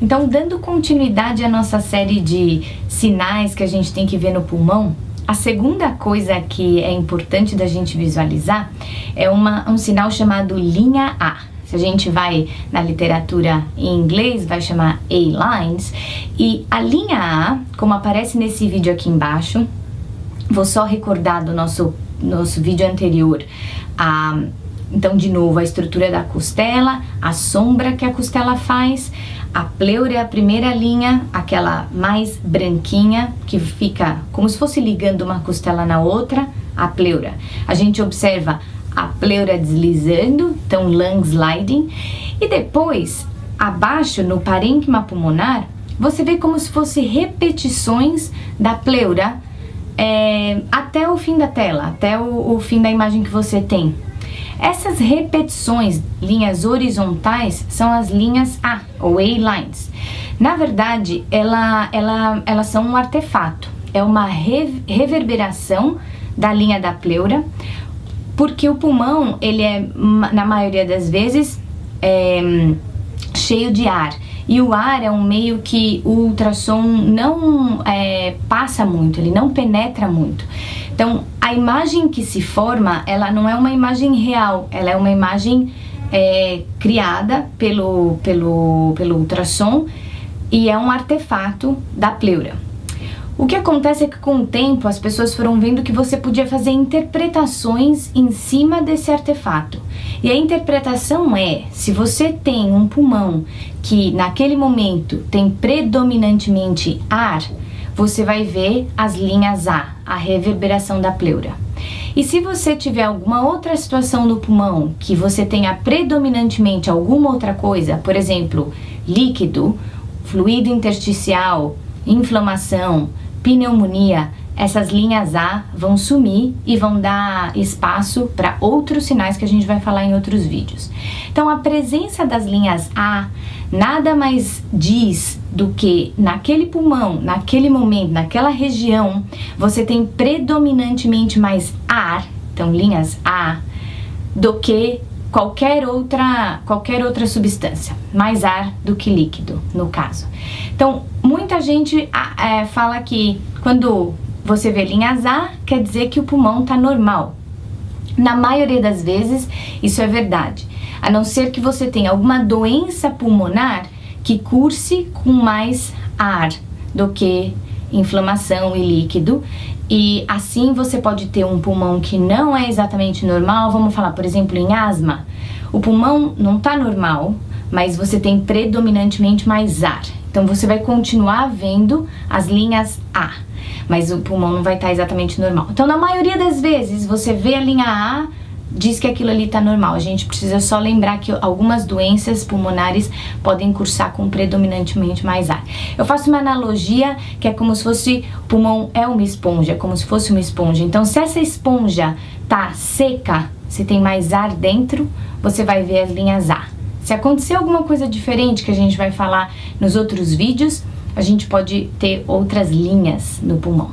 Então, dando continuidade à nossa série de sinais que a gente tem que ver no pulmão, a segunda coisa que é importante da gente visualizar é um sinal chamado linha A. Se a gente vai na literatura em inglês, vai chamar A-lines. E a linha A, como aparece nesse vídeo aqui embaixo, vou só recordar do nosso vídeo anterior, então de novo, a estrutura da costela, a sombra que a costela faz, a pleura é a primeira linha, aquela mais branquinha, que fica como se fosse ligando uma costela na outra, a pleura. A gente observa a pleura deslizando, então lung sliding, e depois, abaixo no parênquima pulmonar, você vê como se fosse repetições da pleura até o fim da tela, até o fim da imagem que você tem. Essas repetições, linhas horizontais, são as linhas A, ou A-lines. Na verdade, elas são um artefato, é uma reverberação da linha da pleura, porque o pulmão, ele é, na maioria das vezes, cheio de ar. E o ar é um meio que o ultrassom não passa muito, ele não penetra muito. Então, a imagem que se forma, ela não é uma imagem real, ela é uma imagem criada pelo ultrassom e é um artefato da pleura. O que acontece é que com o tempo as pessoas foram vendo que você podia fazer interpretações em cima desse artefato. E a interpretação se você tem um pulmão que naquele momento tem predominantemente ar, você vai ver as linhas a reverberação da pleura. E se você tiver alguma outra situação no pulmão que você tenha predominantemente alguma outra coisa, por exemplo, líquido, fluido intersticial, inflamação, pneumonia, essas linhas A vão sumir e vão dar espaço para outros sinais que a gente vai falar em outros vídeos. Então, a presença das linhas A nada mais diz do que naquele pulmão, naquele momento, naquela região, você tem predominantemente mais ar, então linhas A, do que qualquer outra substância, mais ar do que líquido, no caso. Então, muita gente fala que quando você vê linhas A, quer dizer que o pulmão está normal. Na maioria das vezes, isso é verdade. A não ser que você tenha alguma doença pulmonar que curse com mais ar do que inflamação e líquido. E assim você pode ter um pulmão que não é exatamente normal. Vamos falar, por exemplo, em asma. O pulmão não está normal, mas você tem predominantemente mais ar. Então você vai continuar vendo as linhas A, mas o pulmão não vai estar exatamente normal. Então, na maioria das vezes, você vê a linha A, diz que aquilo ali está normal. A gente precisa só lembrar que algumas doenças pulmonares podem cursar com predominantemente mais ar. Eu faço uma analogia que é como se fosse, o pulmão é uma esponja, como se fosse uma esponja. Então, se essa esponja tá seca, se tem mais ar dentro, você vai ver as linhas A. Se acontecer alguma coisa diferente que a gente vai falar nos outros vídeos, a gente pode ter outras linhas no pulmão.